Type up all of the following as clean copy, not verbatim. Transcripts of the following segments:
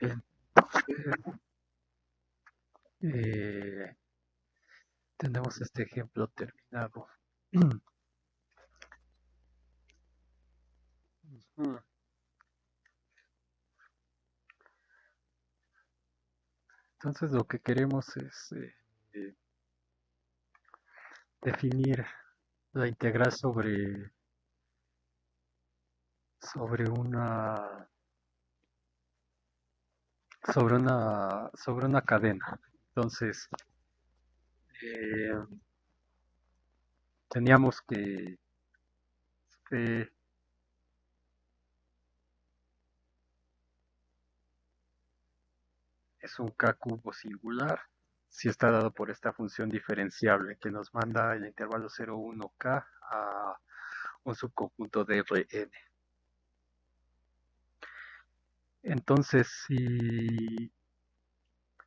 Entonces, eh, tenemos este ejemplo terminado. Entonces lo que queremos es eh, definir la integral sobre una sobre una cadena. Entonces eh, teníamos que eh, es un k cubo singular si está dado por esta función diferenciable que nos manda el intervalo 0,1k a un subconjunto de Rn. Entonces, si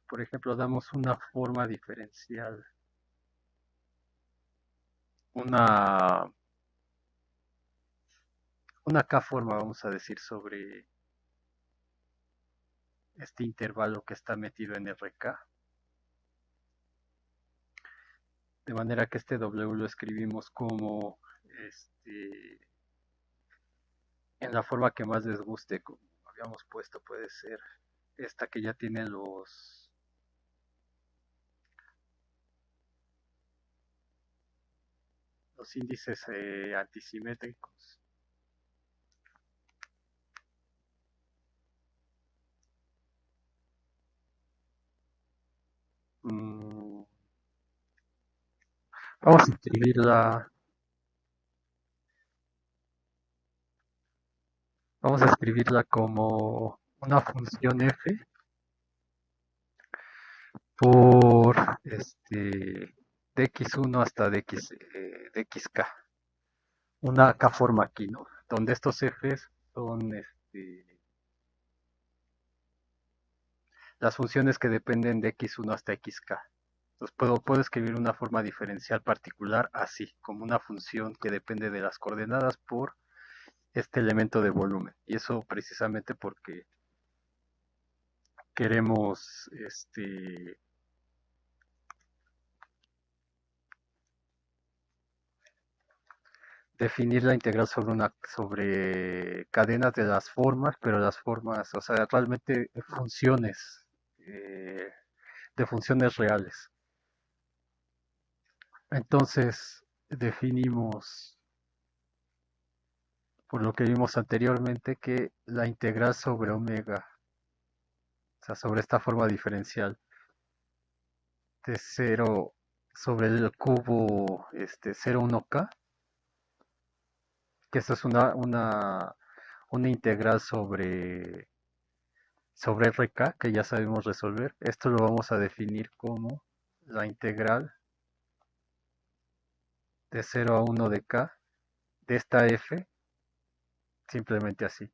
por ejemplo damos una forma diferencial, una, una k forma, vamos a decir, sobre este intervalo que está metido en Rk, de manera que este W lo escribimos como este, en la forma que más les guste, como habíamos puesto, puede ser esta que ya tiene los índices antisimétricos. Mm, vamos a escribirla, vamos a escribirla como una función f por de x1 hasta de xk. Una k forma aquí, ¿no? Donde estos f's son las funciones que dependen de x1 hasta xk. Entonces puedo escribir una forma diferencial particular así, como una función que depende de las coordenadas por este elemento de volumen. Y eso precisamente porque queremos definir la integral sobre cadenas de las formas, pero las formas, o sea, realmente funciones eh, de funciones reales. Entonces definimos, por lo que vimos anteriormente, que la integral sobre omega, o sea, sobre esta forma diferencial de 0 sobre el cubo 0,1k, que esto es una integral sobre RK, que ya sabemos resolver. Esto lo vamos a definir como la integral de 0 a 1 de k de esta f, simplemente así,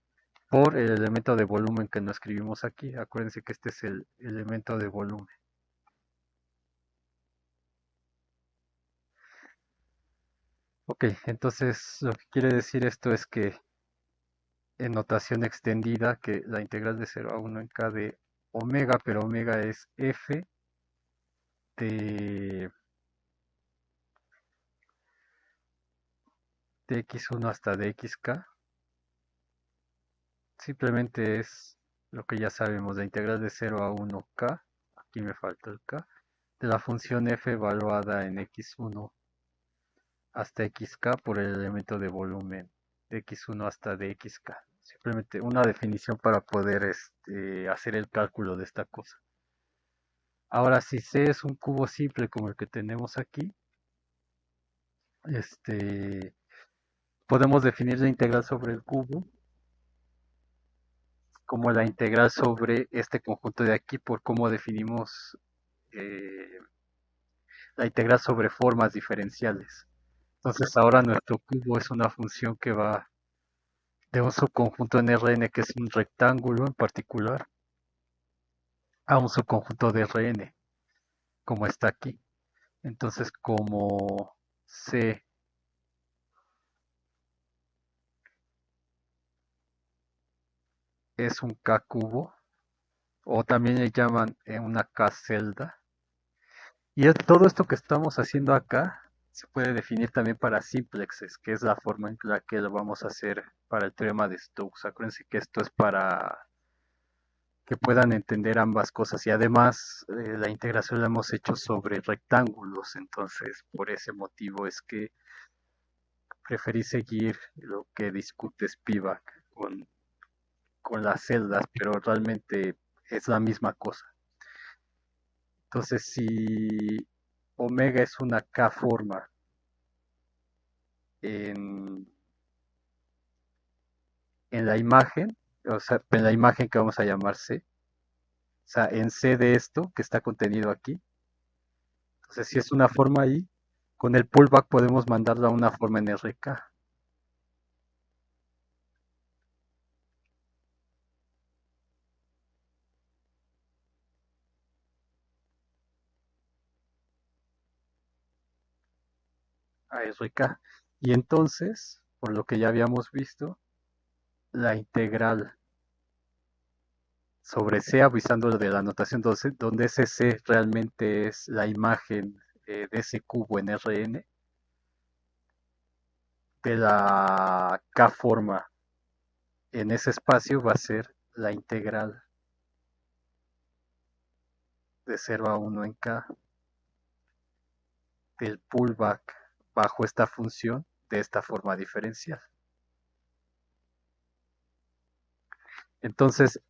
por el elemento de volumen que no escribimos aquí. Acuérdense que este es el elemento de volumen. Ok, entonces lo que quiere decir esto es que en notación extendida, que la integral de 0 a 1 en k de omega, pero omega es f de, de x1 hasta de xk, simplemente es lo que ya sabemos, la integral de 0 a 1k, aquí me falta el k, de la función f evaluada en x1 hasta xk por el elemento de volumen de x1 hasta de xk. Simplemente una definición para poder hacer el cálculo de esta cosa. Ahora, si C es un cubo simple como el que tenemos aquí, este, podemos definir la integral sobre el cubo como la integral sobre este conjunto de aquí por cómo definimos eh, la integral sobre formas diferenciales. Entonces ahora nuestro cubo es una función que va de un subconjunto en Rn que es un rectángulo en particular a un subconjunto de Rn como está aquí. Entonces como C es un K cubo, o también le llaman una K-celda. Y todo esto que estamos haciendo acá se puede definir también para simplexes, que es la forma en la que lo vamos a hacer para el teorema de Stokes. Acuérdense que esto es para que puedan entender ambas cosas y además la integración la hemos hecho sobre rectángulos, entonces por ese motivo es que preferí seguir lo que discute Spivak con las celdas, pero realmente es la misma cosa. Entonces, si omega es una K forma en, en la imagen, o sea, en la imagen que vamos a llamar C, o sea, en C de esto que está contenido aquí, entonces si es una forma ahí, con el pullback podemos mandarlo a una forma en RK. A RK. Y entonces, por lo que ya habíamos visto, la integral sobre C, avisando de la notación donde ese C realmente es la imagen de ese cubo en Rn, de la K forma en ese espacio va a ser la integral de 0 a 1 en K del pullback bajo esta función de esta forma diferencial. Entonces,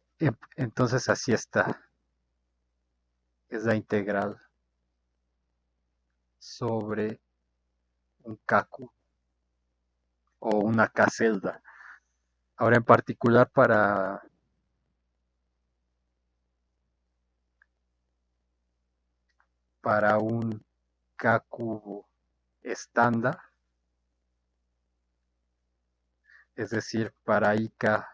entonces así está. Es la integral sobre un Kaku o una K-celda. Ahora en particular para un K cubo estándar, es decir, para IK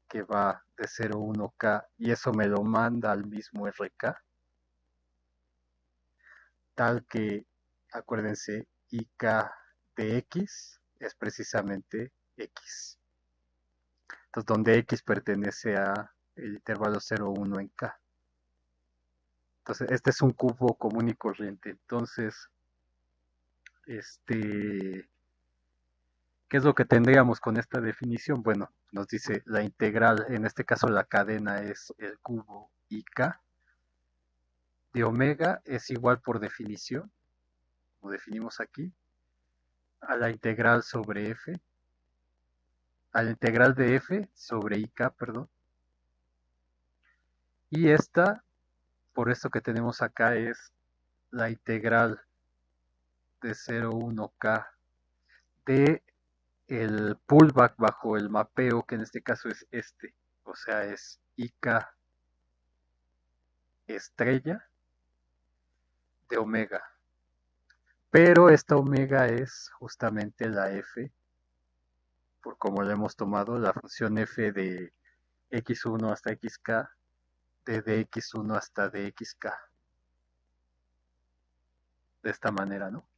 que va de 0 a 1K y eso me lo manda al mismo RK, tal que, acuérdense, IK de X es precisamente X. Entonces, donde X pertenece a el intervalo 0 a 1 en K. Entonces, este es un cubo común y corriente. Entonces, ¿qué es lo que tendríamos con esta definición? Bueno, nos dice la integral, en este caso la cadena es el cubo IK de omega es igual por definición, como definimos aquí, a la integral sobre f, a la integral de f sobre IK, perdón. Y esta, por esto que tenemos acá, es la integral de 0 a 1K de el pullback bajo el mapeo, que en este caso es este, o sea, es IK estrella de omega. Pero esta omega es justamente la f, por como lo hemos tomado, la función f de x1 hasta xk, de dx1 hasta dxk. De esta manera, ¿no?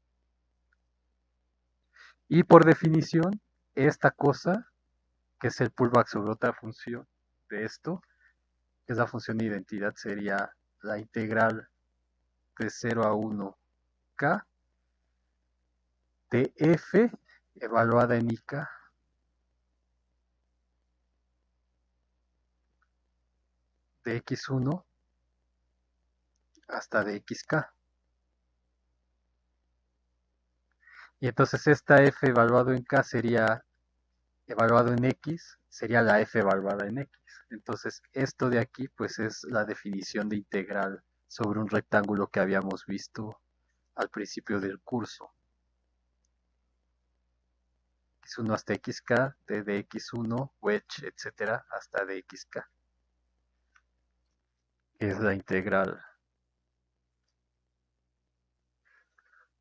Y por definición, esta cosa, que es el pullback sobre otra función de esto, que es la función de identidad, sería la integral de 0 a 1k de f evaluada en ik de x1 hasta dxk. Y entonces esta f evaluado en k sería evaluado en x, sería la f evaluada en x. Entonces esto de aquí pues es la definición de integral sobre un rectángulo que habíamos visto al principio del curso. X1 hasta xk, de dx1, wedge, etcétera, hasta dxk. Es la integral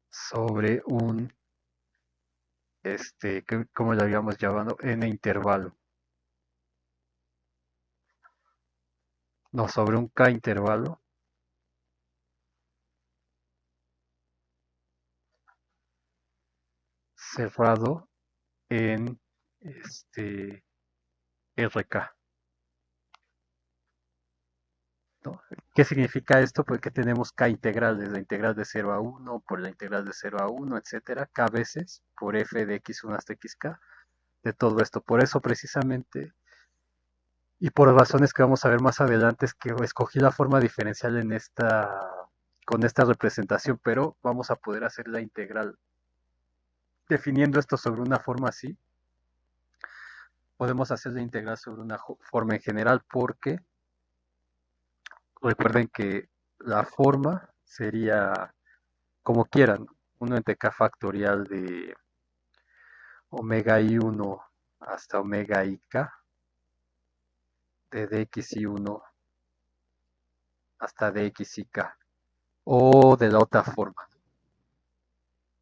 sobre un, ¿cómo lo habíamos llamado? N intervalo. No, sobre un K intervalo cerrado en RK. ¿no? ¿Qué significa esto? Pues que tenemos k integrales, la integral de 0 a 1 por la integral de 0 a 1, etcétera, k veces por f de x1 hasta xk, de todo esto. Por eso precisamente, y por razones que vamos a ver más adelante, es que escogí la forma diferencial en con esta representación, pero vamos a poder hacer la integral definiendo esto sobre una forma así. Podemos hacer la integral sobre una forma en general porque recuerden que la forma sería como quieran, uno entre k factorial de omega i1 hasta omega ik de dxi1 hasta dxik, o de la otra forma,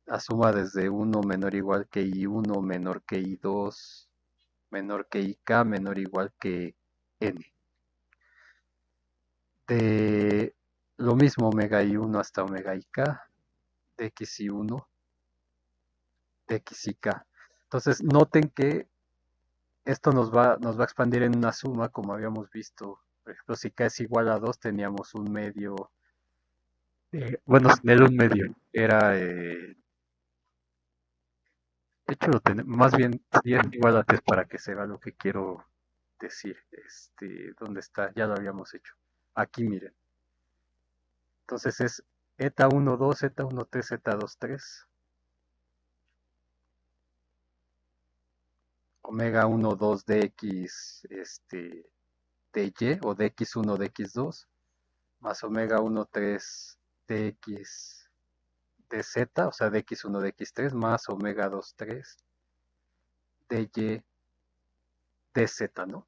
la suma desde 1 menor o igual que i1 menor que i2 menor que ik menor o igual que n, de lo mismo omega i1 hasta omega ik dxi1 dxik. Entonces noten que esto nos va a expandir en una suma, como habíamos visto. Por ejemplo, si k es igual a 2 teníamos un medio. Bueno, sin el un medio. Era. De hecho, más bien, si es igual a 3 para que se vea lo que quiero decir. ¿Dónde está? Ya lo habíamos hecho. Aquí, miren. Entonces es eta 1, 2, eta 1, 3, eta 2, 3. Omega 1, 2 dx, dy o dx1, dx2. Más omega 1, 3 dx dz, o sea, dx1, dx3, más omega 2, 3 dy dz, ¿no?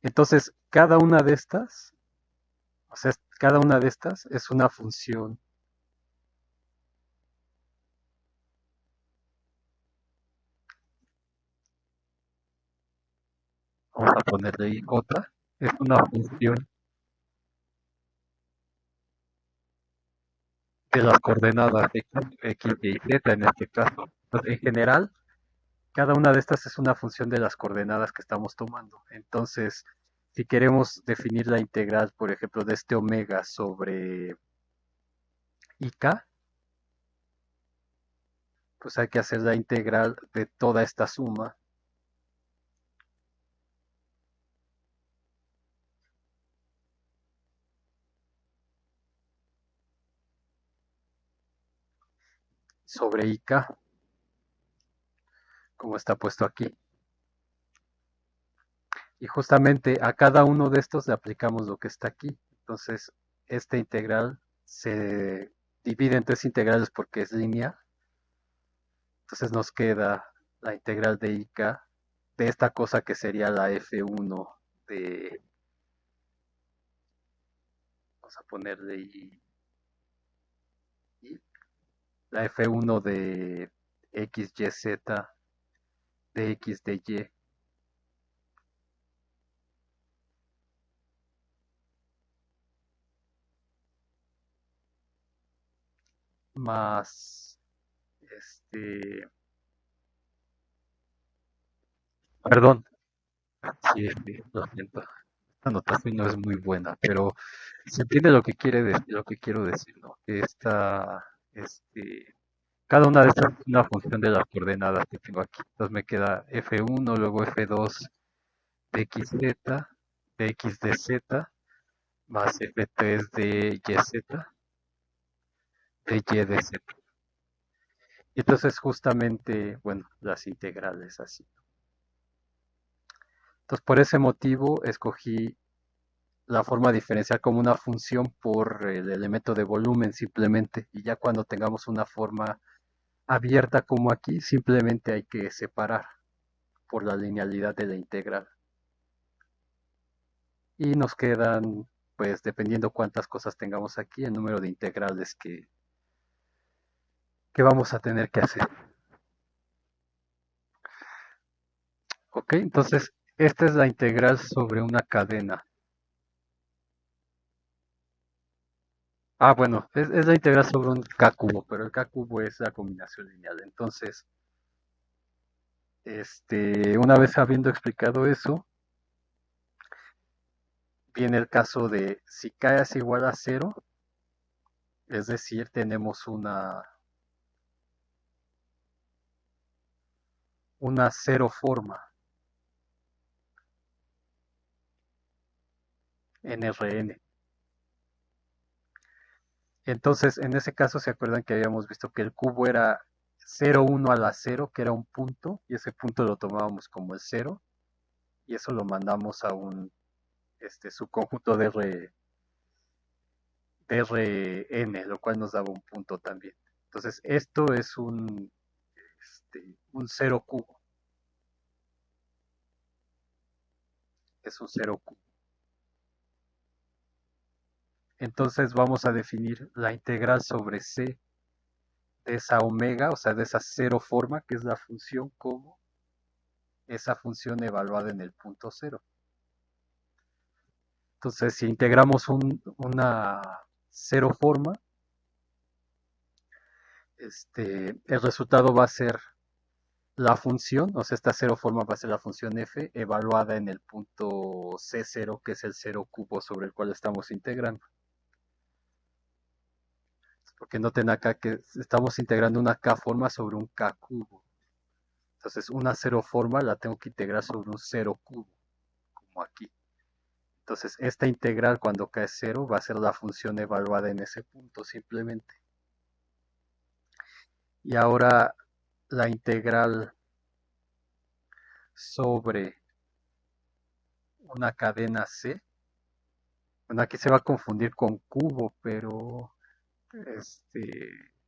Entonces, cada una de estas, o sea, cada una de estas es una función. Vamos a ponerle ahí otra. Es una función de las coordenadas x, y z en este caso. Entonces, en general, cada una de estas es una función de las coordenadas que estamos tomando. Entonces, si queremos definir la integral, por ejemplo, de este omega sobre ik, pues hay que hacer la integral de toda esta suma sobre ik, como está puesto aquí. Y justamente a cada uno de estos le aplicamos lo que está aquí. Entonces, esta integral se divide en tres integrales porque es lineal. Entonces nos queda la integral de ik de esta cosa que sería la f1 de, vamos a ponerle la f1 de x, y, z, de x, de y, más, perdón, sí, sí, lo siento, esta notación no es muy buena, pero se entiende lo que quiere decir, lo que quiero decir, ¿no? Que cada una de estas es una función de las coordenadas que tengo aquí. Entonces me queda f1, luego f2 de xz, de x de z, más f3 de yz, de y de z. Y entonces justamente, bueno, las integrales así. Entonces por ese motivo escogí la forma diferencial como una función por el elemento de volumen simplemente. Y ya cuando tengamos una forma abierta como aquí, simplemente hay que separar por la linealidad de la integral. Y nos quedan, pues dependiendo cuántas cosas tengamos aquí, el número de integrales que vamos a tener que hacer. Ok, entonces esta es la integral sobre una cadena. Ah, bueno, es la integral sobre un k cubo, pero el k cubo es la combinación lineal. Entonces, una vez habiendo explicado eso, viene el caso de si k es igual a cero, es decir, tenemos una cero forma en Rn. Entonces, en ese caso, ¿se acuerdan que habíamos visto que el cubo era 0, 1 a la cero, que era un punto, y ese punto lo tomábamos como el cero, y eso lo mandamos a un subconjunto de Rn, lo cual nos daba un punto también. Entonces, esto es un cero cubo, es un cero cubo. Entonces vamos a definir la integral sobre c de esa omega, o sea, de esa cero forma, que es la función, como esa función evaluada en el punto cero. Entonces, si integramos una cero forma, el resultado va a ser la función, o sea, esta cero forma va a ser la función f evaluada en el punto c0, que es el cero cubo sobre el cual estamos integrando. Porque noten acá que estamos integrando una k forma sobre un k cubo. Entonces, una cero forma la tengo que integrar sobre un cero cubo, como aquí. Entonces, esta integral cuando k es cero va a ser la función evaluada en ese punto simplemente. Y ahora la integral sobre una cadena C. Bueno, aquí se va a confundir con cubo, pero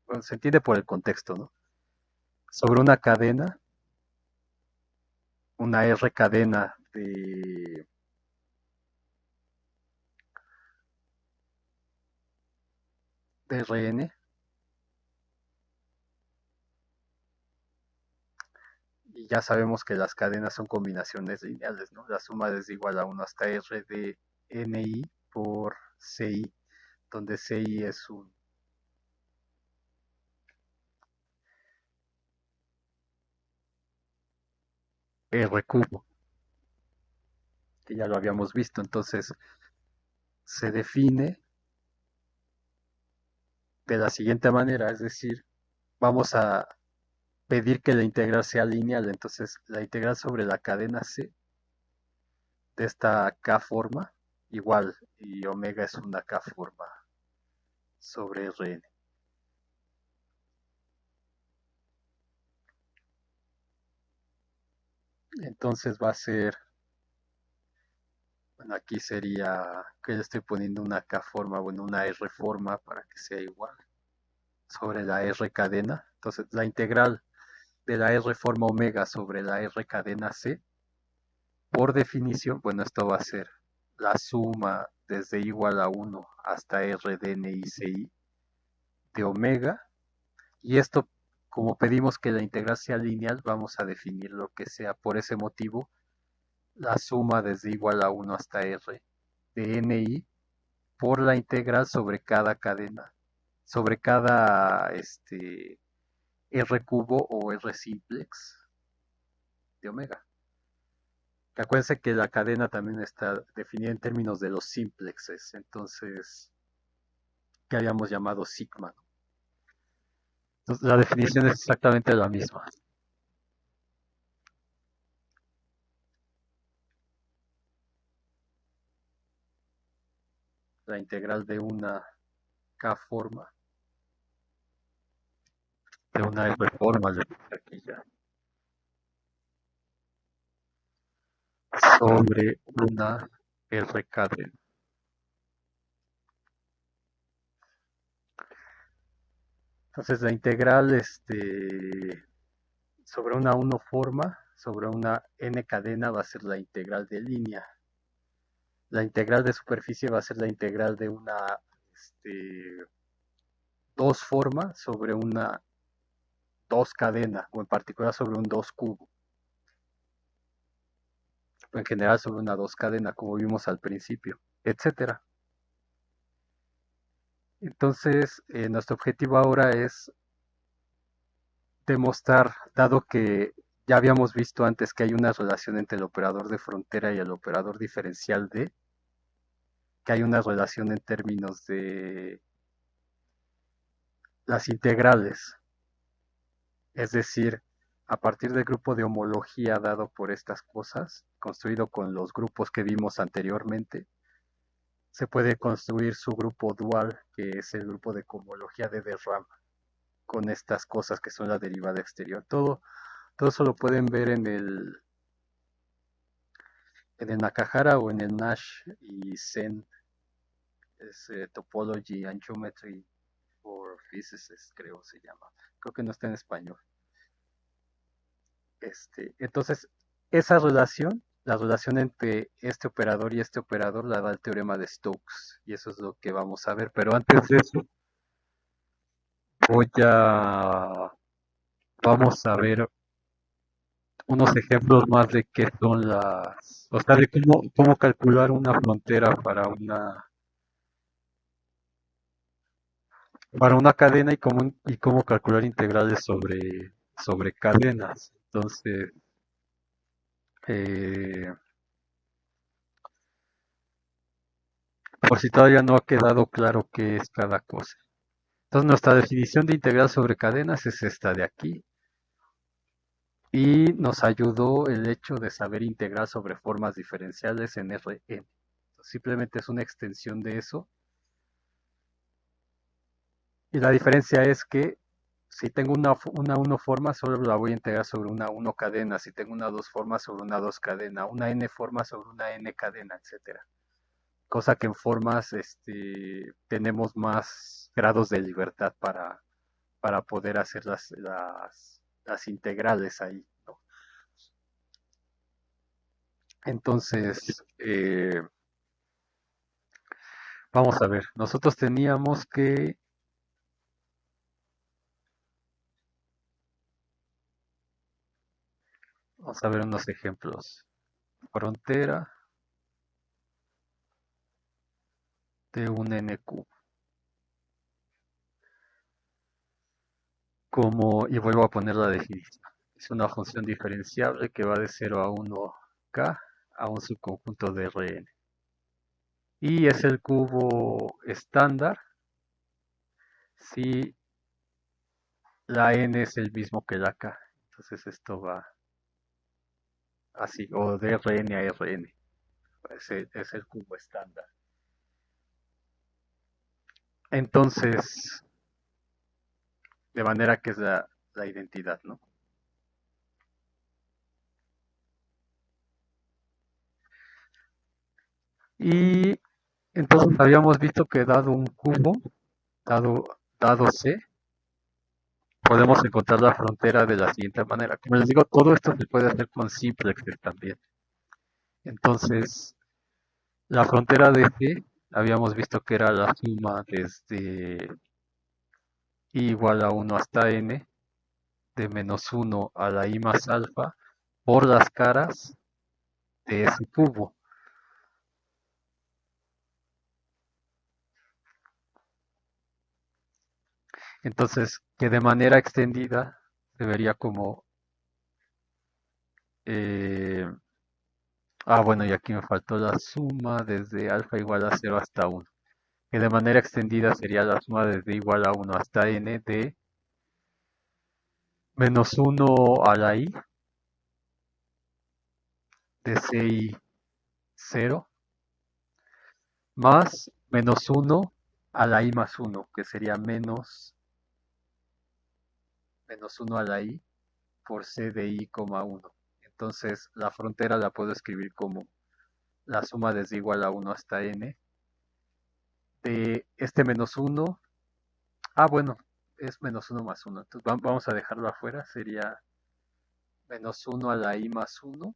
bueno, se entiende por el contexto, ¿no? Sobre una cadena, una R cadena de Rn, y ya sabemos que las cadenas son combinaciones lineales, ¿no? La suma es igual a 1 hasta R de Ni por Ci, donde Ci es un R cubo, que ya lo habíamos visto. Entonces se define de la siguiente manera, es decir, vamos a pedir que la integral sea lineal. Entonces la integral sobre la cadena C de esta K forma, igual, y omega es una K forma sobre Rn. Entonces va a ser, bueno, aquí sería que le estoy poniendo una K forma, bueno, una R forma para que sea igual, sobre la R cadena. Entonces la integral de la R forma omega sobre la R cadena C, por definición, bueno, esto va a ser la suma desde igual a 1 hasta R de NICI de omega, y esto, como pedimos que la integral sea lineal, vamos a definir lo que sea. Por ese motivo, la suma desde igual a 1 hasta R de NI por la integral sobre cada cadena, sobre cada R cubo o R simplex de omega. Que acuérdense que la cadena también está definida en términos de los simplexes, entonces, que habíamos llamado sigma. Entonces, la definición es exactamente la misma. La integral de una K forma, de una R forma, aquí ya, sobre una R cadena. Entonces la integral sobre una 1 forma, sobre una n cadena va a ser la integral de línea. La integral de superficie va a ser la integral de una 2 forma sobre una 2 cadena, o en particular sobre un 2 cubo. En general sobre una 2 cadena, como vimos al principio, etcétera. Entonces, nuestro objetivo ahora es demostrar, dado que ya habíamos visto antes que hay una relación entre el operador de frontera y el operador diferencial de, que hay una relación en términos de las integrales, es decir, a partir del grupo de homología dado por estas cosas, construido con los grupos que vimos anteriormente, se puede construir su grupo dual, que es el grupo de cohomología de DRAM, con estas cosas que son la derivada exterior. Todo eso lo pueden ver en el Nakahara o en el Nash y Zen, es Topology and Geometry for Physicists, creo se llama. Creo que no está en español. Entonces, esa relación, la relación entre este operador y este operador la da el teorema de Stokes. Y eso es lo que vamos a ver. Pero antes de eso, voy a, vamos a ver unos ejemplos más de qué son o sea, de cómo calcular una frontera para una cadena y cómo calcular integrales sobre cadenas. Entonces, eh, por si todavía no ha quedado claro qué es cada cosa. Entonces, nuestra definición de integral sobre cadenas es esta de aquí. Y nos ayudó el hecho de saber integrar sobre formas diferenciales en Rn. Simplemente es una extensión de eso. Y la diferencia es que si tengo una 1 forma, solo la voy a integrar sobre una 1 cadena. Si tengo una 2 forma, sobre una 2 cadena. Una n forma sobre una n cadena, etcétera. Cosa que en formas tenemos más grados de libertad para poder hacer las integrales ahí, ¿no? Entonces, vamos a ver, nosotros teníamos que, vamos a ver unos ejemplos. Frontera de un n cubo. Y vuelvo a poner la definición. Es una función diferenciable que va de 0 a 1k a un subconjunto de Rn. Y es el cubo estándar si la n es el mismo que la k. Entonces esto va así, o de Rn a Rn. Es el cubo estándar. Entonces, de manera que es la identidad, ¿no? Y entonces habíamos visto que dado un cubo, dado C, podemos encontrar la frontera de la siguiente manera. Como les digo, todo esto se puede hacer con simplexes también. Entonces, la frontera de C, habíamos visto que era la suma desde i igual a 1 hasta n, de -1 a la i más alfa, por las caras de ese cubo. Entonces, que de manera extendida se vería como... eh, bueno, y aquí me faltó la suma desde alfa igual a 0 hasta 1. Que de manera extendida sería la suma desde igual a 1 hasta n de -1 a la i de ci 0 más -1 a la i más 1, que sería menos 1 a la i por c de i, 1. Entonces la frontera la puedo escribir como la suma desde igual a 1 hasta n de este -1. Bueno, es -1 más 1. Entonces vamos a dejarlo afuera. Sería -1 a la i más 1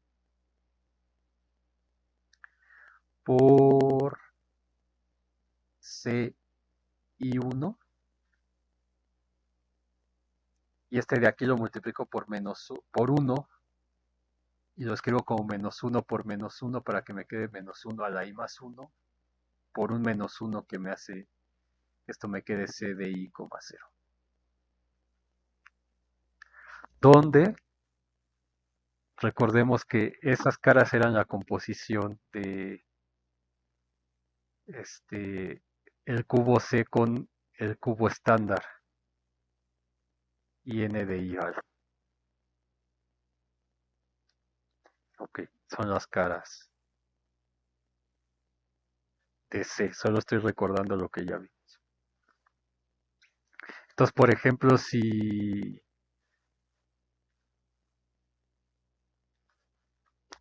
por c i1. Y este de aquí lo multiplico por 1 y lo escribo como -1 por -1 para que me quede -1 a la i más 1 por un -1 que me hace esto me quede c de i, 0. Donde recordemos que esas caras eran la composición este, el cubo C con el cubo estándar y n de I alfa. Ok, son las caras de C. Solo estoy recordando lo que ya vi. Entonces, por ejemplo, si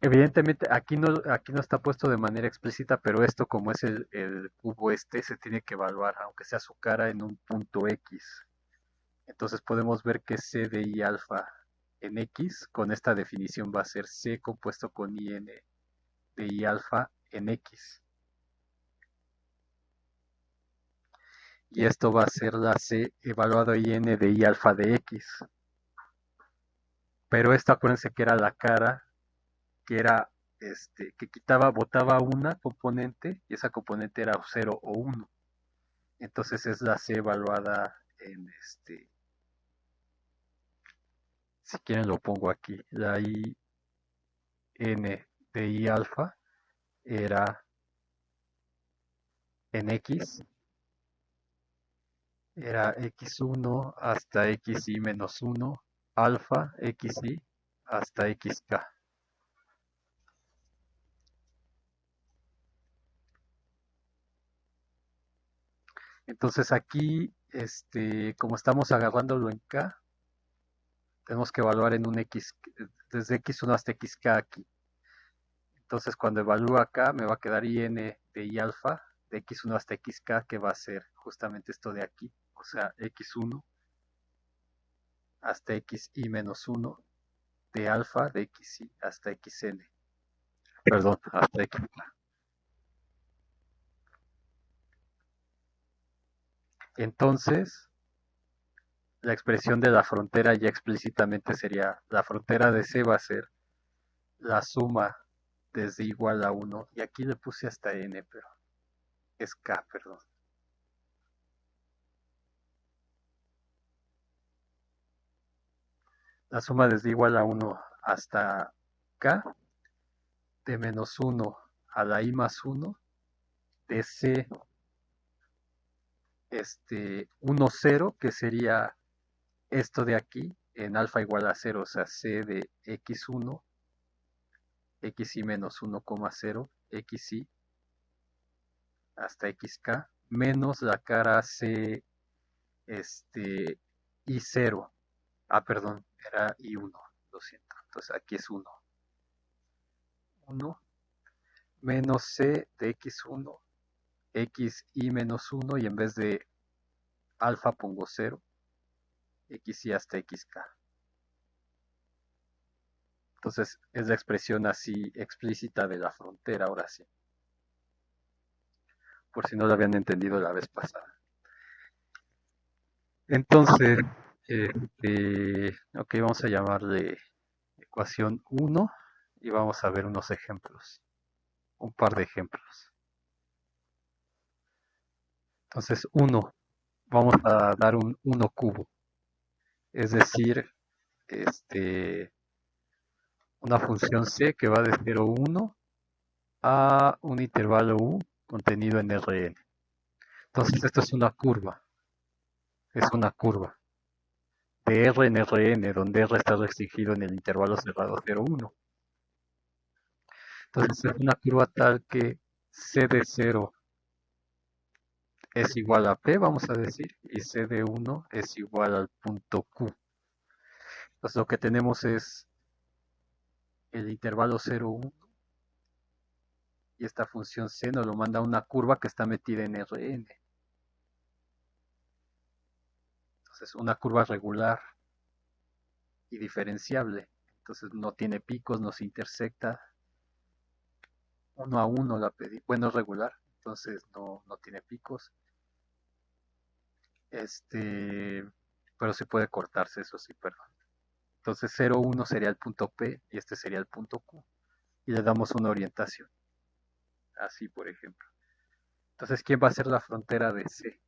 evidentemente aquí no está puesto de manera explícita, pero esto como es el cubo este, se tiene que evaluar, aunque sea su cara en un punto X. Entonces podemos ver que C de I alfa en X, con esta definición va a ser C compuesto con IN de I alfa en X. Y esto va a ser la C evaluado IN de I alfa de X. Pero esto acuérdense que era la cara que era que botaba una componente y esa componente era 0 o 1. Entonces es la C evaluada en si quieren lo pongo aquí, la I n de I alfa era en X, era X1 hasta XI menos 1, alfa XI hasta XK. Entonces aquí, como estamos agarrándolo en K, tenemos que evaluar en un X, desde X1 hasta XK aquí. Entonces cuando evalúo acá me va a quedar IN de I alfa de X1 hasta XK, que va a ser justamente esto de aquí, o sea, X1 hasta XI menos 1 de alfa de XI hasta XN, perdón, hasta XK. Entonces, la expresión de la frontera ya explícitamente sería, la frontera de C va a ser la suma desde igual a 1, y aquí le puse hasta N, pero es K, perdón. La suma desde igual a 1 hasta K, de menos 1 a la I más 1, de C 1, 0, que sería esto de aquí, en alfa igual a 0, o sea, C de X1, XI menos 1,0, XI hasta XK, menos la cara C, I0. Ah, perdón, era I1, lo siento. Entonces aquí es 1. 1 menos C de X1, XI menos 1, y en vez de alfa pongo 0, XI hasta XK. Entonces es la expresión así explícita de la frontera, ahora sí. Por si no lo habían entendido la vez pasada. Entonces, ok, vamos a llamarle ecuación 1 y vamos a ver unos ejemplos, un par de ejemplos. Entonces, 1, vamos a dar un 1 cubo, es decir, una función C que va de 0 a 1 a un intervalo U contenido en Rn. Entonces, esto es una curva, de R en Rn, donde R está restringido en el intervalo cerrado 0, 1. Entonces es una curva tal que C de 0 es igual a P, vamos a decir, y C de 1 es igual al punto Q. Entonces lo que tenemos es el intervalo 0, 1, y esta función C nos lo manda a una curva que está metida en Rn. Entonces una curva regular y diferenciable. Entonces no tiene picos, no se intersecta. 1 a 1 la pedí. Bueno, es regular, entonces no tiene picos. Pero sí puede cortarse, eso sí, perdón. Entonces 0, 1 sería el punto P y este sería el punto Q. Y le damos una orientación. Así, por ejemplo. Entonces, ¿quién va a ser la frontera de C?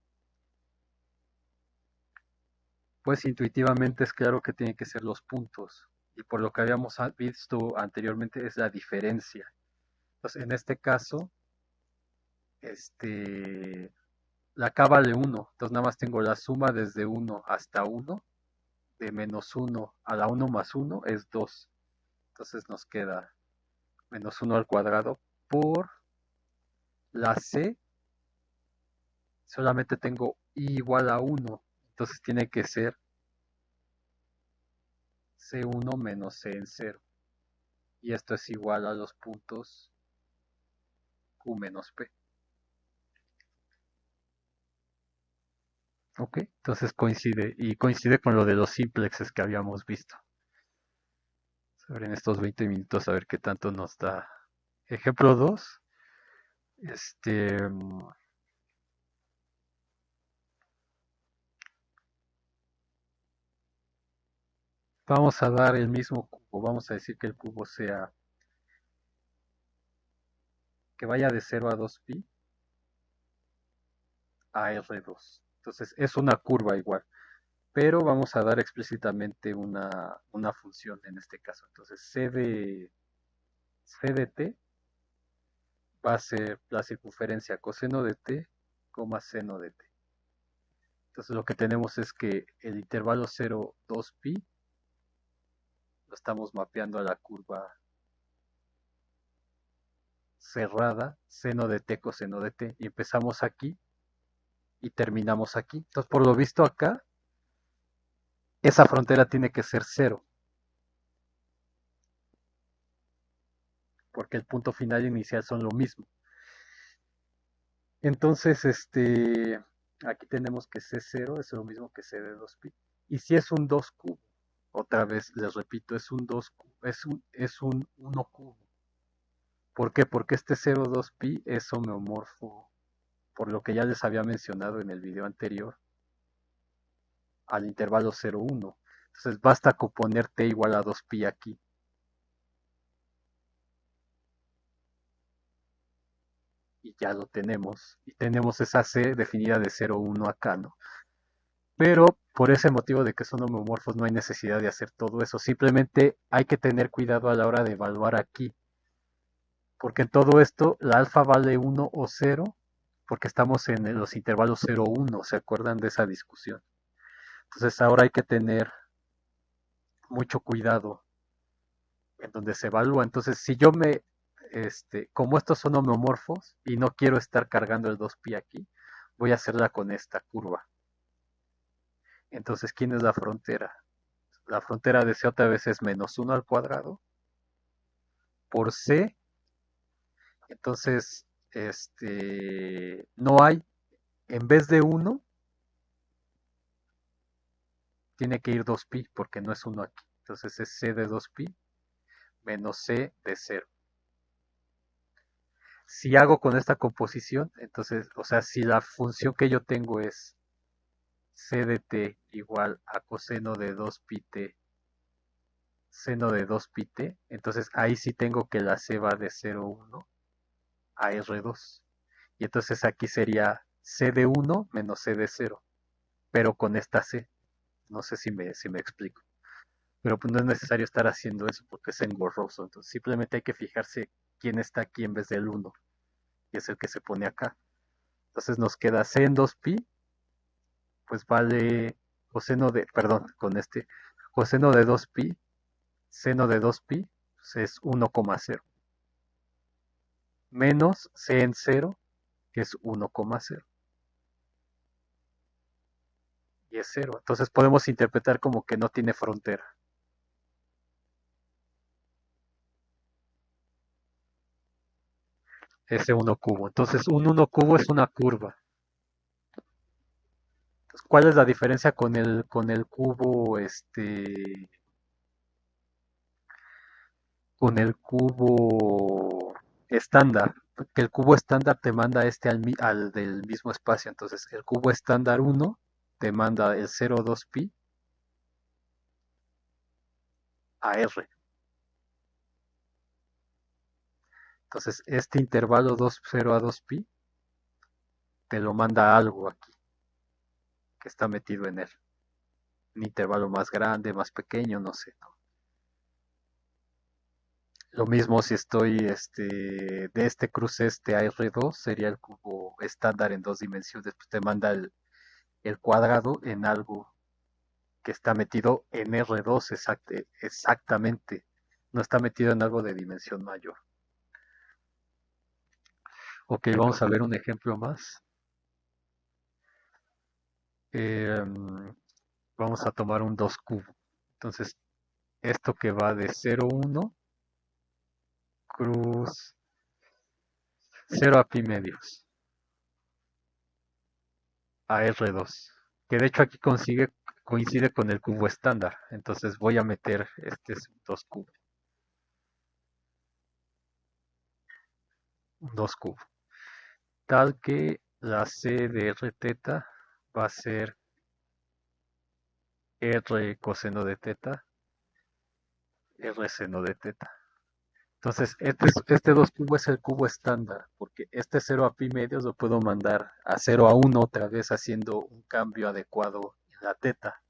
Pues intuitivamente es claro que tienen que ser los puntos. Y por lo que habíamos visto anteriormente es la diferencia. Entonces, en este caso, este, la K vale 1, entonces nada más tengo la suma desde 1 hasta 1, de -1 a la 1 más 1 es 2. Entonces nos queda -1 al cuadrado por la C, solamente tengo I igual a 1, entonces tiene que ser C1 menos C en 0. Y esto es igual a los puntos Q menos P. Ok, entonces coincide, y coincide con lo de los simplexes que habíamos visto. A ver, en estos 20 minutos a ver qué tanto nos da. Ejemplo 2. Este, vamos a dar el mismo cubo. Vamos a decir que el cubo sea, que vaya de 0 a 2pi a R2. Entonces es una curva igual, pero vamos a dar explícitamente una función en este caso. Entonces C de t va a ser la circunferencia coseno de t, seno de t. Entonces lo que tenemos es que el intervalo 0, 2pi lo estamos mapeando a la curva cerrada, seno de t, coseno de t, y empezamos aquí y terminamos aquí. Entonces, por lo visto acá, esa frontera tiene que ser 0, porque el punto final y inicial son lo mismo. Entonces, aquí tenemos que C0 es lo mismo que C de 2pi. Y si es un 2 cubo, otra vez les repito, es un 2 cubo, es un 1 cubo. ¿Por qué? Porque este 0,2pi es homeomorfo, por lo que ya les había mencionado en el video anterior, al intervalo 0,1. Entonces basta con poner t igual a 2pi aquí. Y ya lo tenemos. Y tenemos esa c definida de 0,1 acá, ¿no? Pero por ese motivo de que son homeomorfos no hay necesidad de hacer todo eso. Simplemente hay que tener cuidado a la hora de evaluar aquí. Porque en todo esto la alfa vale 1 o 0, porque estamos en los intervalos 0,1. ¿Se acuerdan de esa discusión? Entonces ahora hay que tener mucho cuidado en donde se evalúa. Entonces, si yo como estos son homeomorfos y no quiero estar cargando el 2pi aquí, voy a hacerla con esta curva. Entonces, ¿quién es la frontera? La frontera de C otra vez es -1 al cuadrado por C. Entonces, no hay, en vez de 1, tiene que ir 2pi porque no es 1 aquí. Entonces es C de 2pi menos C de 0. Si hago con esta composición, entonces, o sea, si la función que yo tengo es c de t igual a coseno de 2pi t, seno de 2pi t, entonces ahí sí tengo que la c va de 0,1 a R2. Y entonces aquí sería c de 1 menos c de 0, pero con esta c. No sé si me explico. Pero pues no es necesario estar haciendo eso porque es engorroso. Entonces simplemente hay que fijarse quién está aquí en vez del 1. Y es el que se pone acá. Entonces nos queda c en 2pi, pues vale coseno de, perdón, coseno de 2pi, seno de 2pi, pues es 1,0, menos c en 0, que es 1,0, y es 0. Entonces podemos interpretar como que no tiene frontera. Ese 1 cubo. Entonces un 1 cubo es una curva. Entonces, ¿cuál es la diferencia con el cubo, con el cubo estándar? Que el cubo estándar te manda al del mismo espacio. Entonces, el cubo estándar 1 te manda el 0,2pi a R. Entonces, este intervalo 2, 0 a 2pi te lo manda algo aquí, que está metido en él. Un intervalo más grande, más pequeño, no sé, ¿no? Lo mismo si estoy de este cruce este a R2, sería el cubo estándar en dos dimensiones. Pues te manda el cuadrado en algo que está metido en R2 exactamente. No está metido en algo de dimensión mayor. Ok, vamos a ver un ejemplo más. Eh, Vamos a tomar un 2 cubo. Entonces, esto que va de 0,1 cruz 0 a pi medios a R2. Que de hecho aquí coincide con el cubo estándar. Entonces voy a meter este 2 cubo. Un 2 cubo. Tal que la C de R teta va a ser R coseno de teta, R seno de teta. Entonces, este 2 cubo es el cubo estándar, porque este 0 a pi medios lo puedo mandar a 0 a 1 otra vez haciendo un cambio adecuado en la teta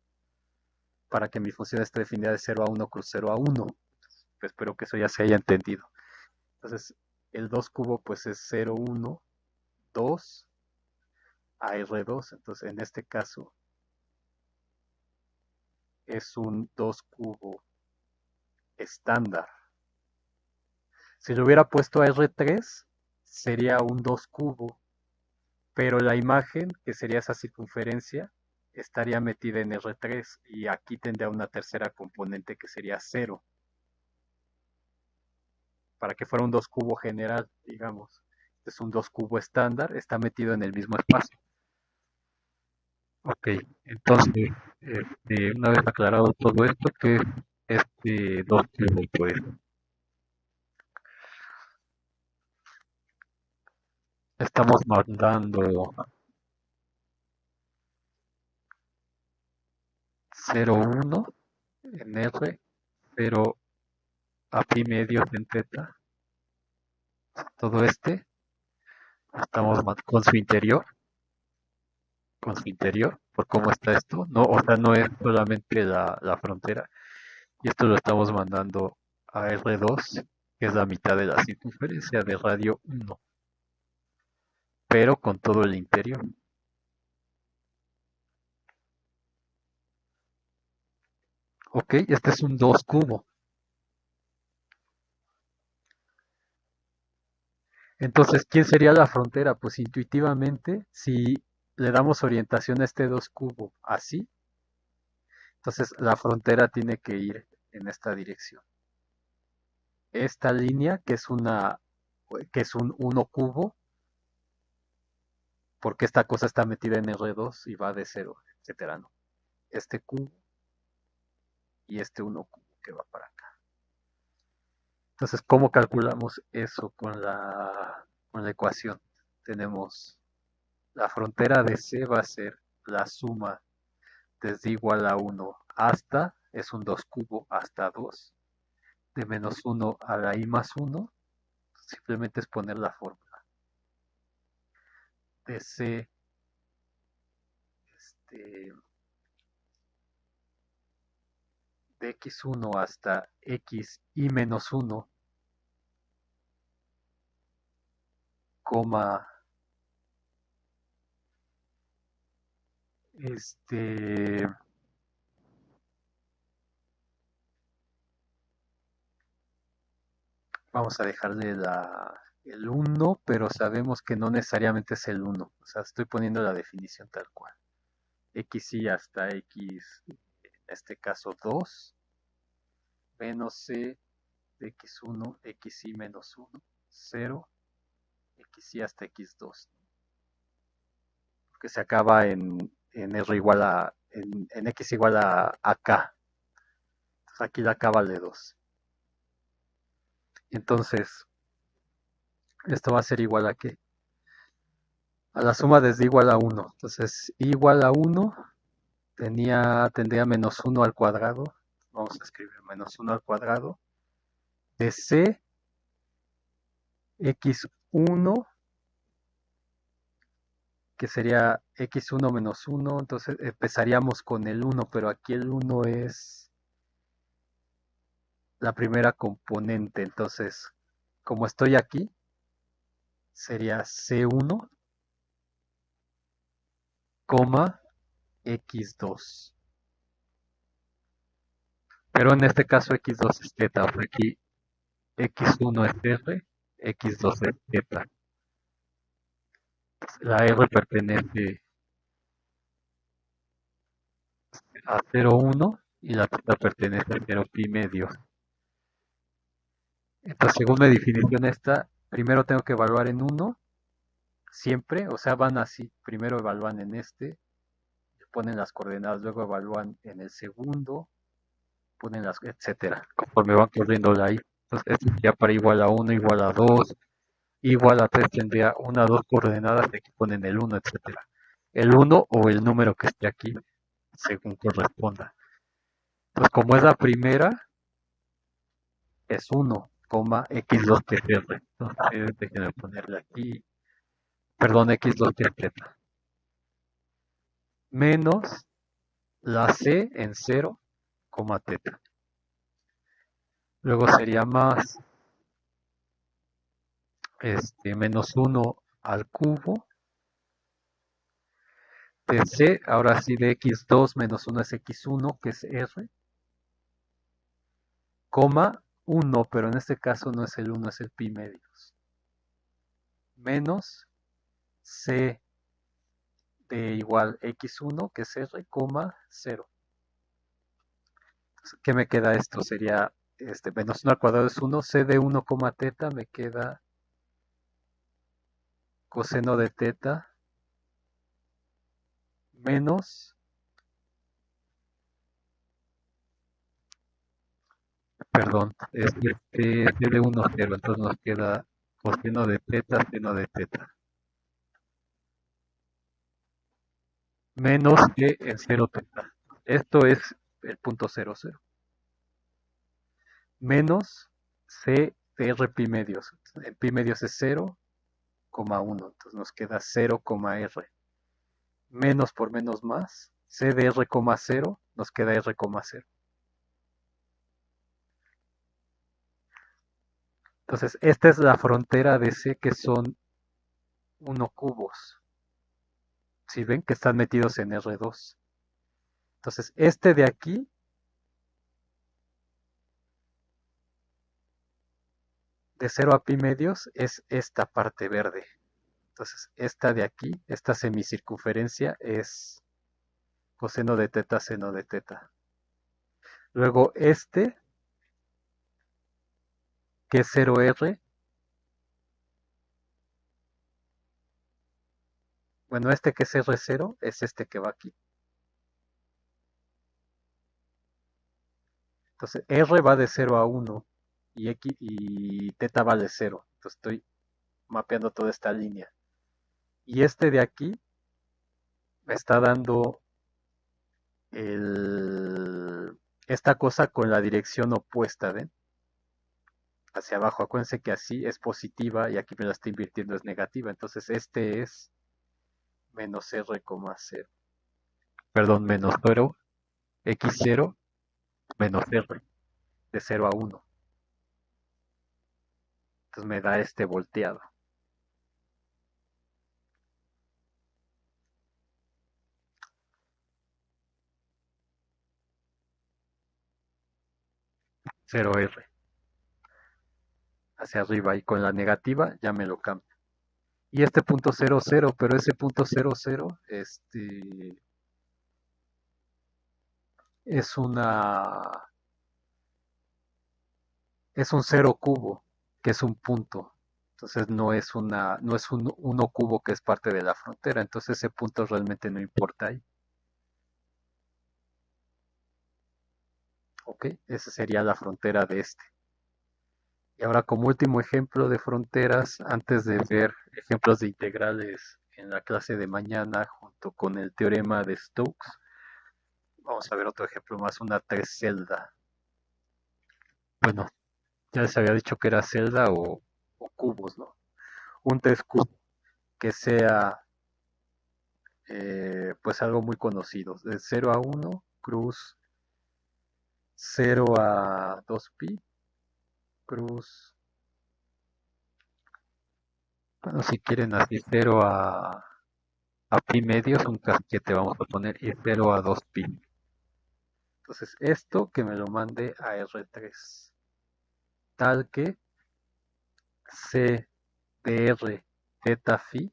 para que mi función esté definida de 0 a 1 cruz 0 a 1. Espero que eso ya se haya entendido. Entonces, el 2 cubo pues es 0, 1, 2 a R2. Entonces, en este caso es un 2 cubo estándar. Si lo hubiera puesto a R3, sería un 2 cubo, pero la imagen, que sería esa circunferencia, estaría metida en R3 y aquí tendría una tercera componente que sería 0, para que fuera un 2 cubo general, digamos. Es un 2 cubo estándar, está metido en el mismo espacio. Ok, entonces, una vez aclarado todo esto, que este 2 cubo, pues, estamos mandando 0,1 en R, pero a pi medios en teta, todo estamos con su interior, por cómo está esto, no, o sea, no es solamente la frontera, y esto lo estamos mandando a R2, que es la mitad de la circunferencia de radio 1, pero con todo el interior. Ok, este es un 2 cubo. Entonces, ¿quién sería la frontera? Pues intuitivamente, si le damos orientación a este 2 cubo así, entonces la frontera tiene que ir en esta dirección. Esta línea, que es un 1 cubo, porque esta cosa está metida en R2 y va de 0, etcétera, ¿no? Este cubo y este 1 cubo que va para acá. Entonces, ¿cómo calculamos eso con la ecuación? Tenemos la frontera de C va a ser la suma desde igual a 1 hasta, es un 2 cubo, hasta 2, de menos 1 a la I más 1, simplemente es poner la fórmula de C, este, de x1 hasta x y menos 1, coma, este, vamos a dejarle el 1, pero sabemos que no necesariamente es el 1, o sea, estoy poniendo la definición tal cual. XY hasta X, en este caso 2, menos C de X1, XY menos 1, 0, XY hasta X2, que se acaba en R igual en X igual a K. Entonces aquí la K vale 2. Entonces, esto va a ser igual a qué? A la suma desde igual a 1. Entonces, igual a 1 tendría menos 1 al cuadrado. Vamos a escribir menos 1 al cuadrado de C x1, que sería x1 menos 1. Entonces empezaríamos con el 1, pero aquí el 1 es la primera componente. Entonces, como estoy aquí, sería C1, x2. Pero en este caso x2 es teta, porque aquí x1 es r, x2 es teta. La r pertenece a 0,1 y la teta pertenece a 0 pi medios. Entonces, según mi definición esta, primero tengo que evaluar en uno, siempre, o sea, van así. Primero evalúan en este, ponen las coordenadas, luego evalúan en el segundo, ponen las, etcétera, conforme van corriendo la i. Entonces, esto sería para igual a 1, igual a 2, igual a 3 tendría una, dos coordenadas, y aquí ponen el uno, etcétera. El uno o el número que esté aquí, según corresponda. Entonces, como es la primera, es 1, x2 que es r. Entonces, déjenme ponerle aquí, perdón, x2 que es teta. Menos la c en 0, teta. Luego sería más menos 1 al cubo de c, ahora sí de x2 menos 1 es x1, que es r, coma 1, pero en este caso no es el 1, es el pi medios, menos c de igual x1, que es r, coma 0. Entonces, ¿qué me queda esto? Sería menos 1 al cuadrado es 1, c de 1, teta, me queda coseno de teta menos, perdón, es de 1 a 0, entonces nos queda coseno de teta, seno de teta, menos que en 0 teta. Esto es el punto 0, 0. Menos c de r pi medios. El pi medios es 0,1, entonces nos queda 0, r. Menos por menos más, c de r, 0, nos queda r, 0. Entonces, esta es la frontera de c, que son 1 cubos. Si ven que están metidos en R2. Entonces, este de aquí de 0 a pi medios es esta parte verde. Entonces, esta de aquí, esta semicircunferencia es coseno de teta, seno de teta. Luego que es 0R, bueno, que es R0, es este que va aquí. Entonces, R va de 0 a 1 y teta vale 0. Entonces, estoy mapeando toda esta línea. Y este de aquí me está dando esta cosa con la dirección opuesta, ¿ven? Hacia abajo. Acuérdense que así es positiva y aquí me la está invirtiendo, es negativa. Entonces este es menos r, 0. Perdón, menos 0, x0 menos r, de 0 a 1. Entonces me da este volteado. Cero r hacia arriba, y con la negativa ya me lo cambio. Y este punto 0, 0, pero ese punto 0, 0 es es un 0 cubo, que es un punto. Entonces no es un 1 cubo que es parte de la frontera. Entonces ese punto realmente no importa ahí. ¿Ok? Esa sería la frontera de este. Y ahora, como último ejemplo de fronteras, antes de ver ejemplos de integrales en la clase de mañana junto con el teorema de Stokes, vamos a ver otro ejemplo más, una tres celda. Bueno, ya les había dicho que era celda o cubos, ¿no? Un tres cubo que sea pues algo muy conocido, de 0 a 1, cruz 0 a 2pi cruz. Bueno, si quieren así 0 a pi medios, un casquete vamos a poner, y 0 a 2 pi. Entonces esto que me lo mande a R3, tal que C de R teta phi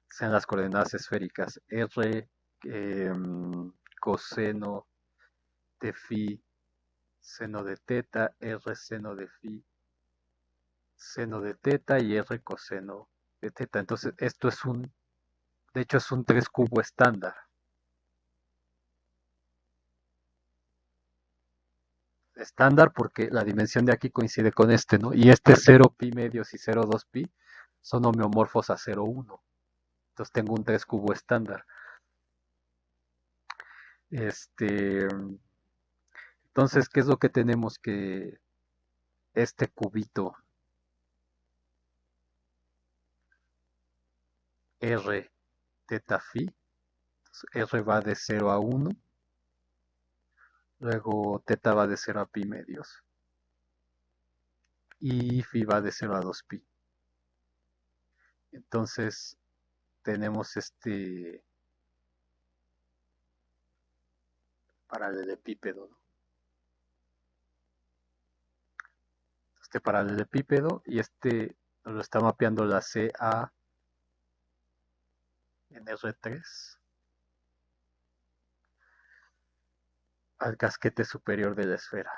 sean las coordenadas esféricas. R coseno de phi, seno de teta, R seno de phi, seno de teta y R coseno de teta. Entonces esto es de hecho es un 3 cubo estándar. Estándar porque la dimensión de aquí coincide con este, ¿no? Y este 0 pi medios y 0,2 pi son homeomorfos a 0,1. Entonces tengo un 3 cubo estándar. Este, entonces, ¿qué es lo que tenemos? Que este cubito R teta phi, R va de 0 a 1, luego teta va de 0 a pi medios y phi va de 0 a 2 pi. Entonces tenemos este paralelepípedo, ¿no? Este paralelepípedo y este lo está mapeando la CA en R3 al casquete superior de la esfera.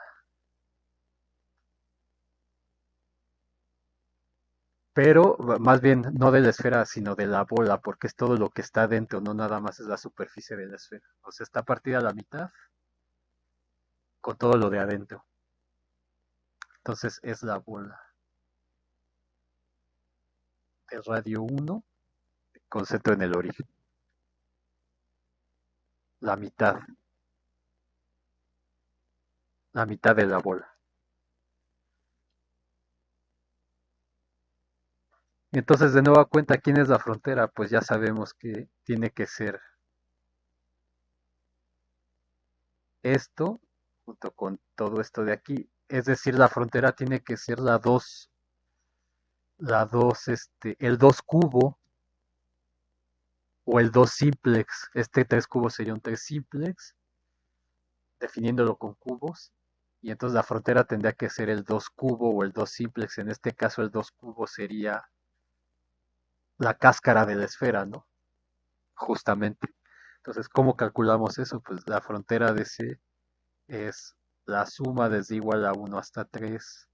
Pero más bien no de la esfera, sino de la bola, porque es todo lo que está dentro, no nada más es la superficie de la esfera. O sea, está partida a la mitad con todo lo de adentro. Entonces es la bola de radio 1 con centro en el origen. La mitad. La mitad de la bola. Entonces, de nueva cuenta, ¿quién es la frontera? Pues ya sabemos que tiene que ser esto junto con todo esto de aquí. Es decir, la frontera tiene que ser el 2 cubo o el 2 simplex. Este 3 cubo sería un 3 simplex, definiéndolo con cubos. Y entonces la frontera tendría que ser el 2 cubo o el 2 simplex. En este caso el 2 cubo sería la cáscara de la esfera, ¿no? Justamente. Entonces, ¿cómo calculamos eso? Pues la frontera de C es la suma desde igual a 1 hasta 3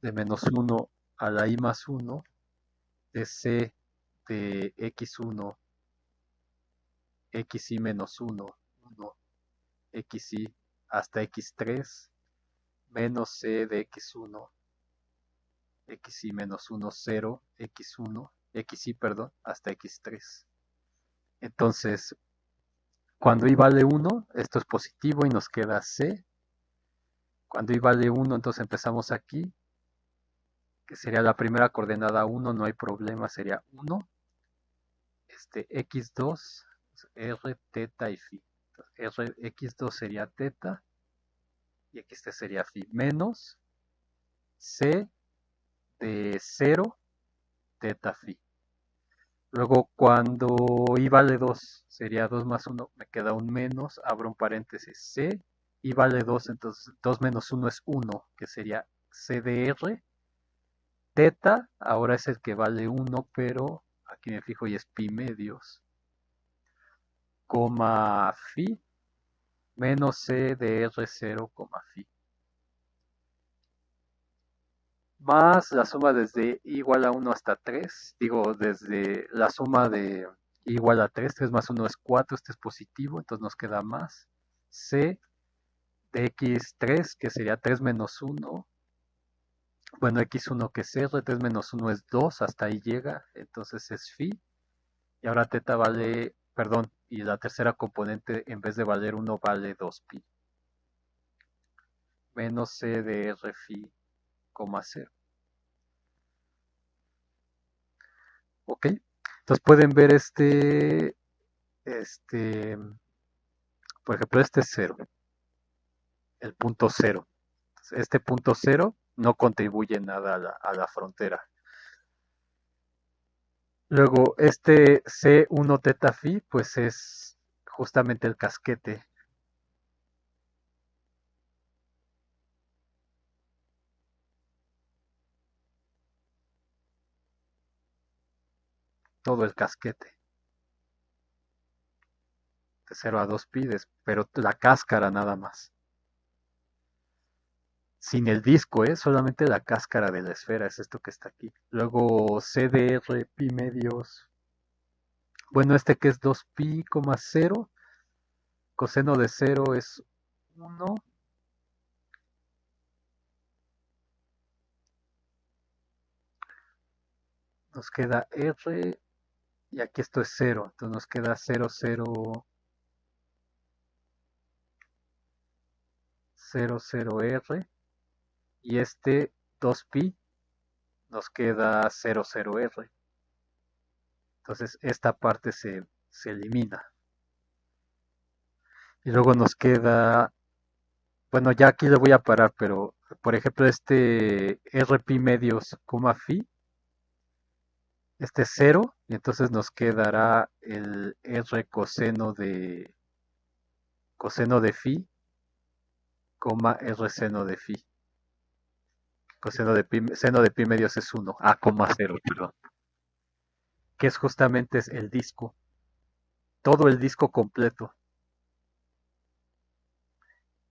de menos 1 a la i más 1 de C de x1, xi menos 1, 1, xi hasta x3 menos C de x1, xi menos 1, 0, x1, xi, perdón, hasta x3. Entonces, cuando i vale 1, esto es positivo y nos queda C. Cuando i vale 1, entonces empezamos aquí, que sería la primera coordenada 1, no hay problema, sería 1. X2, R, teta y phi. Entonces, X2 sería teta y X3 sería phi, menos C de 0, teta phi. Luego cuando i vale 2 sería 2 más 1, me queda un menos, abro un paréntesis, C, i vale 2, entonces 2 menos 1 es 1, que sería C de R. Teta ahora es el que vale 1, pero aquí me fijo y es pi medios, coma phi, menos C de R0, phi. Más la suma desde igual a 1 hasta 3, digo, desde la suma de igual a 3, 3 más 1 es 4, este es positivo, entonces nos queda más. C de x3, que sería 3 menos 1, bueno, x1 que es R, 3 menos 1 es 2, hasta ahí llega, entonces es phi. Y ahora teta vale, perdón, y la tercera componente en vez de valer 1 vale 2 pi. Menos C de R phi, 0. ¿Ok? Entonces pueden ver este, por ejemplo, este es 0, el punto 0. Este punto cero no contribuye nada a la frontera. Luego, este C1 teta phi, pues es justamente el casquete, todo el casquete, de 0 a 2 pi, pero la cáscara nada más. Sin el disco, solamente la cáscara de la esfera, es esto que está aquí. Luego CDR pi medios, bueno, este que es 2 pi, cero, coseno de cero es 1, nos queda R, y aquí esto es cero, entonces nos queda 0, 0, 0, 0 R, y este 2 pi nos queda 0, 0 R. Entonces esta parte se elimina. Y luego nos queda, bueno, ya aquí le voy a parar, pero por ejemplo este R pi medios, phi, este es cero, y entonces nos quedará el R coseno de phi, R seno de phi. Seno de pi medios es 1, A, cero, perdón. Que es justamente es el disco, todo el disco completo.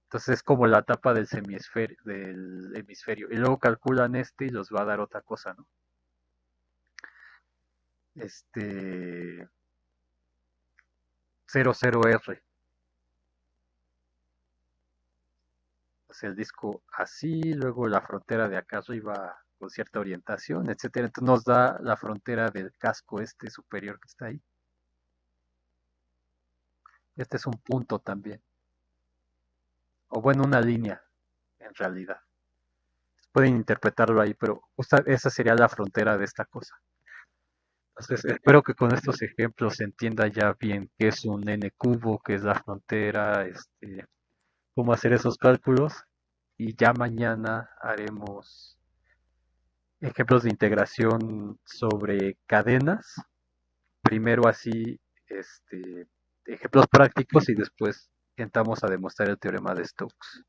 Entonces es como la tapa del hemisferio. Y luego calculan este y los va a dar otra cosa, ¿no? Este 00R. O sea, el disco así, luego la frontera de acá arriba con cierta orientación, etcétera. Entonces nos da la frontera del casco este superior que está ahí. Este es un punto también. O bueno, una línea, en realidad. Pueden interpretarlo ahí, pero esa sería la frontera de esta cosa. Entonces, espero que con estos ejemplos se entienda ya bien qué es un n cubo, qué es la frontera, cómo hacer esos cálculos. Y ya mañana haremos ejemplos de integración sobre cadenas. Primero así, ejemplos prácticos y después entramos a demostrar el teorema de Stokes.